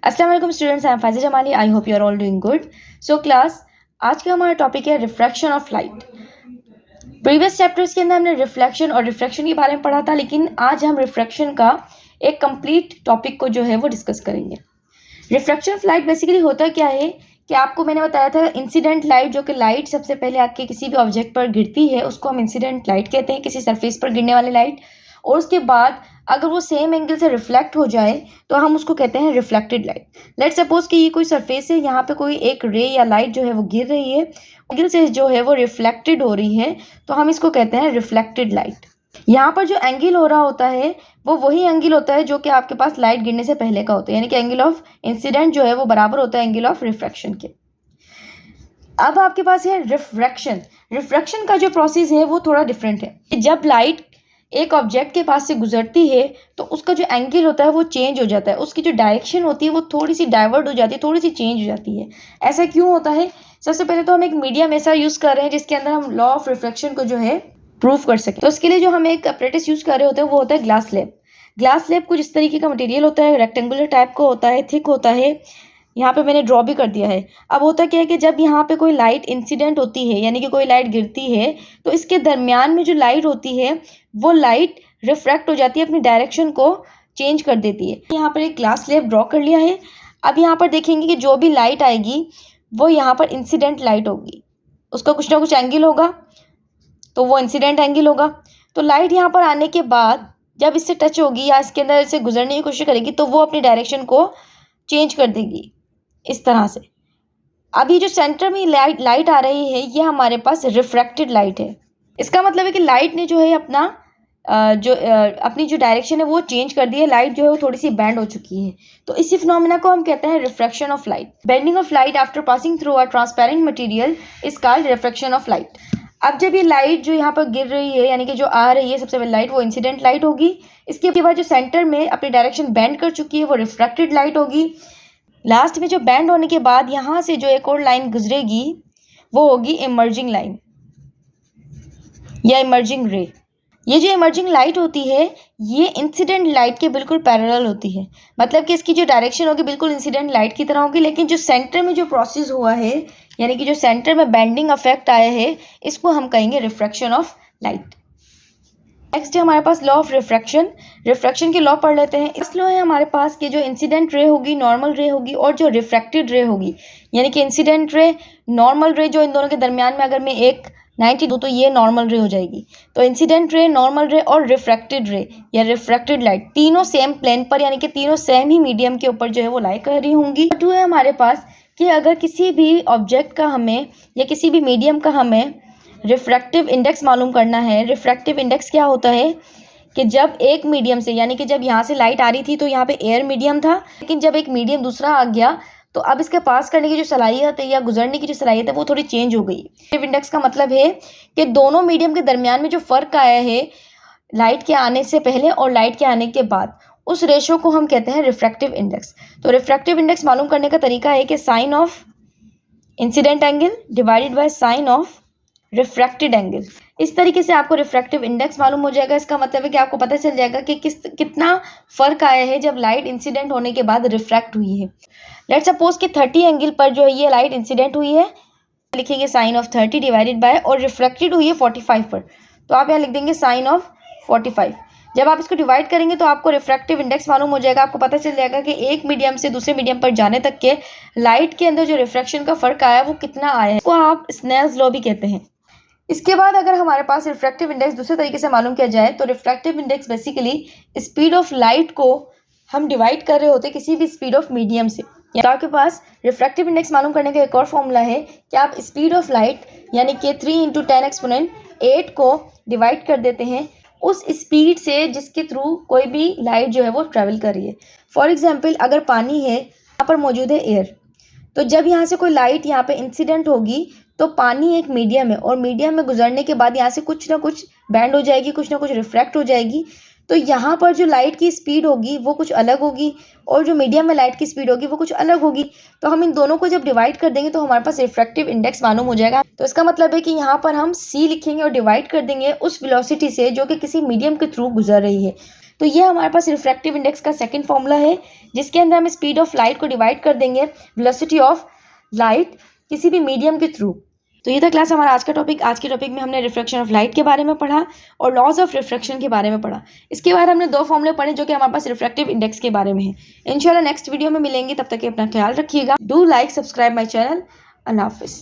अस्सलाम वालेकुम students, I am Faiza Jamali. I hope you are all doing good. So class, आज का हमारा टॉपिक है refraction of light. Previous chapters के अंदर हमने रिफ्लेक्शन और रिफ्रैक्शन के बारे में पढ़ा था, लेकिन आज हम रिफ्रैक्शन का एक कंप्लीट टॉपिक को जो है वो डिस्कस करेंगे। रिफ्रैक्शन ऑफ लाइट बेसिकली होता क्या है कि आपको मैंने बताया था इंसिडेंट लाइट, जो कि लाइट सबसे पहले आपके किसी भी ऑब्जेक्ट पर गिरती है उसको हम इंसिडेंट लाइट कहते हैं, किसी सरफेस पर गिरने वाली लाइट। और उसके बाद अगर वो सेम एंगल से रिफ्लेक्ट हो जाए तो हम उसको कहते हैं रिफ्लेक्टेड लाइट। लेट्स सपोज कि ये कोई सरफेस है, यहाँ पे कोई एक रे या लाइट जो है वो गिर रही है, एंगल से जो है वो रिफ्लेक्टेड हो रही है, तो हम इसको कहते हैं रिफ्लेक्टेड लाइट। यहाँ पर जो एंगल हो रहा होता है वो वही एंगल होता है जो कि आपके पास लाइट गिरने से पहले का होता है, यानी कि एंगल ऑफ इंसिडेंट जो है वो बराबर होता है एंगल ऑफ रिफ्रैक्शन के। अब आपके पास है रिफ्रैक्शन। रिफ्रैक्शन का जो प्रोसेस है वो थोड़ा डिफरेंट है। जब लाइट एक ऑब्जेक्ट के पास से गुजरती है तो उसका जो एंगल होता है वो चेंज हो जाता है, उसकी जो डायरेक्शन होती है वो थोड़ी सी डाइवर्ट हो जाती है, थोड़ी सी चेंज हो जाती है। ऐसा क्यों होता है? सबसे पहले तो हम एक मीडियम ऐसा यूज़ कर रहे हैं जिसके अंदर हम लॉ ऑफ रिफ्रैक्शन को जो है प्रूफ कर सकें। तो उसके लिए जो हम एक अपरेटस यूज़ कर रहे होते हैं वो होता है ग्लास स्लैब। ग्लास स्लैब कुछ इस तरीके का मटेरियल होता है, रेक्टेंगुलर टाइप का होता है, थिक होता है। यहाँ पे मैंने ड्रॉ भी कर दिया है। अब होता क्या है कि जब यहाँ पे कोई लाइट इंसिडेंट होती है, यानी कि कोई लाइट गिरती है, तो इसके दरमियान में जो लाइट होती है वो लाइट रिफ्रैक्ट हो जाती है, अपनी डायरेक्शन को चेंज कर देती है। यहाँ पर एक ग्लास स्लैब ड्रॉ कर लिया है। अब यहाँ पर देखेंगे कि जो भी लाइट आएगी वो यहाँ पर इंसिडेंट लाइट होगी, उसका कुछ ना कुछ एंगल होगा, तो वो इंसिडेंट एंगल होगा। तो लाइट यहाँ पर आने के बाद जब इससे टच होगी या इसके अंदर से गुजरने की कोशिश करेगी तो वो अपनी डायरेक्शन को चेंज कर देगी इस तरह से। अब ये जो सेंटर में लाइट आ रही है ये हमारे पास रिफ्रैक्टेड लाइट है। इसका मतलब है कि लाइट ने जो है अपनी जो डायरेक्शन है वो चेंज कर दी है, लाइट जो है वो थोड़ी सी बेंड हो चुकी है। तो इसी फिनोमेना को हम कहते हैं refraction of light. Bending of light after passing through a transparent material is called refraction of light. अब जब ये लाइट जो यहाँ पर गिर रही है, यानी कि जो आ रही है सबसे पहले लाइट, वो इंसिडेंट लाइट होगी। इसके बाद जो सेंटर में अपनी डायरेक्शन बेंड कर चुकी है वो रिफ्रैक्टेड लाइट होगी। लास्ट में जो बेंड होने के बाद यहाँ से जो एक और लाइन गुजरेगी वो होगी इमर्जिंग लाइन या इमर्जिंग रे। ये जो इमर्जिंग लाइट होती है ये इंसिडेंट लाइट के बिल्कुल पैरेलल होती है, मतलब कि इसकी जो डायरेक्शन होगी बिल्कुल इंसिडेंट लाइट की तरह होगी, लेकिन जो सेंटर में जो प्रोसेस हुआ है, यानी कि जो सेंटर में बेंडिंग इफेक्ट आया है, इसको हम कहेंगे रिफ्रैक्शन ऑफ लाइट। नेक्स्ट है हमारे पास लॉ ऑफ रिफ्रैक्शन। रिफ्रैक्शन के लॉ पढ़ लेते हैं। इस लॉ है हमारे पास कि जो इंसिडेंट रे होगी नॉर्मल रे होगी, और जो रिफ्रैक्टेड रे होगी, यानी कि इंसिडेंट रे नॉर्मल रे, जो इन दोनों के दरमियान में अगर मैं एक 90 दूँ तो ये नॉर्मल रे हो जाएगी। तो इंसिडेंट रे, नॉर्मल रे और रिफ्रैक्टेड रे या रिफ्रैक्टेड लाइट तीनों सेम प्लेन पर, यानी कि तीनों सेम ही मीडियम के ऊपर जो है वो लाई कर रही होंगी। टू है हमारे पास कि अगर किसी भी ऑब्जेक्ट का हमें या किसी भी मीडियम का हमें रिफ्रैक्टिव इंडेक्स मालूम करना है। रिफ्रैक्टिव इंडेक्स क्या होता है कि जब एक मीडियम से, यानी कि जब यहाँ से लाइट आ रही थी तो यहाँ पे एयर मीडियम था, लेकिन जब एक मीडियम दूसरा आ गया तो अब इसके पास करने की जो सलाहियत है या गुजरने की जो सलाहियत है वो थोड़ी चेंज हो गई। रिफ्रैक्टिव इंडेक्स का मतलब है कि दोनों मीडियम के दरमियान में जो फ़र्क आया है लाइट के आने से पहले और लाइट के आने के बाद, उस रेशो को हम कहते हैं रिफ्रैक्टिव इंडेक्स। तो रिफ्रैक्टिव इंडेक्स मालूम करने का तरीका है कि sine of incident angle divided by sine of refracted angle. इस तरीके से आपको रिफ्रैक्टिव इंडेक्स मालूम हो जाएगा। इसका मतलब है कि आपको पता चल जाएगा कि कितना फ़र्क आया है जब लाइट इंसिडेंट होने के बाद रिफ्रैक्ट हुई है। लेट्स सपोज कि 30 एंगल पर जो है ये लाइट इंसिडेंट हुई है, लिखेंगे साइन ऑफ 30 डिवाइडेड बाय, और रिफ्रैक्टेड हुई है 45 पर, तो आप यहाँ लिख देंगे साइन ऑफ 45। जब आप इसको डिवाइड करेंगे तो आपको रिफ्रैक्टिव इंडेक्स मालूम हो जाएगा। आपको पता चल जाएगा कि एक मीडियम से दूसरे मीडियम पर जाने तक के लाइट के अंदर जो रिफ्रैक्शन का फ़र्क आया वो कितना आया है, इसको आप स्नेल्स लॉ भी कहते हैं। इसके बाद अगर हमारे पास रिफ्रैक्टिव इंडेक्स दूसरे तरीके से मालूम किया जाए तो refractive index basically speed of light को हम डिवाइड कर रहे होते हैं किसी भी स्पीड ऑफ मीडियम से। तो आपके पास रिफ्रैक्टिव इंडेक्स मालूम करने का एक और फॉर्मूला है कि आप स्पीड ऑफ लाइट यानी कि 3 × 10 एक्सपोनेंट 8 को डिवाइड कर देते हैं उस स्पीड से जिसके थ्रू कोई भी लाइट जो है वो ट्रैवल कर रही है। फॉर एग्जाम्पल, अगर पानी है, यहाँ पर मौजूद है एयर, तो जब यहाँ से कोई लाइट यहाँ पे इंसिडेंट होगी तो पानी एक मीडियम है, और मीडियम में गुजरने के बाद यहाँ से कुछ ना कुछ बैंड हो जाएगी, कुछ ना कुछ रिफ्रैक्ट हो जाएगी। तो यहाँ पर जो लाइट की स्पीड होगी वो कुछ अलग होगी, और जो मीडियम में लाइट की स्पीड होगी वो कुछ अलग होगी। तो हम इन दोनों को जब डिवाइड कर देंगे तो हमारे पास रिफ्रैक्टिव इंडेक्स मालूम हो जाएगा। तो इसका मतलब है कि यहाँ पर हम c लिखेंगे और डिवाइड कर देंगे उस वेलोसिटी से जो कि किसी मीडियम के थ्रू गुजर रही है। तो ये हमारे पास रिफ्रैक्टिव इंडेक्स का सेकंड फॉर्मूला है, जिसके अंदर हम स्पीड ऑफ लाइट को डिवाइड कर देंगे वेलोसिटी ऑफ लाइट किसी भी मीडियम के थ्रू। तो ये था क्लास हमारा आज का टॉपिक। आज के टॉपिक में हमने रिफ्रैक्शन ऑफ लाइट के बारे में पढ़ा और लॉज ऑफ रिफ्रैक्शन के बारे में पढ़ा। इसके बाद हमने दो फॉर्मूले पढ़े जो कि हमारे पास रिफ्रैक्टिव इंडेक्स के बारे में है। इंशाल्लाह नेक्स्ट वीडियो में मिलेंगे, तब तक अपना ख्याल रखिएगा। Do like, subscribe my channel. अल्लाह हाफिज़।